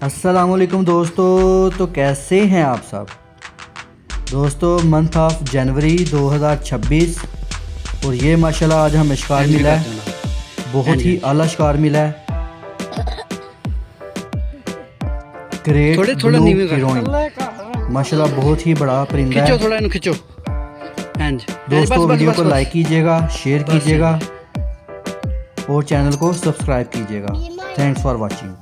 अस्सलामुअलैकुम दोस्तों, तो कैसे हैं आप सब दोस्तों। मंथ ऑफ जनवरी 2026 और ये माशाल्लाह आज हमें शिकार मिला है, बहुत ही आला शिकार मिला है। ग्रेट ब्लू हीरोइन माशाल्लाह बहुत ही बड़ा परिंदा है। थोड़ा खिंचो दोस्तों वीडियो को लाइक कीजिएगा, शेयर कीजिएगा और चैनल को सब्सक्राइब कीजिएगा। Thanks for watching.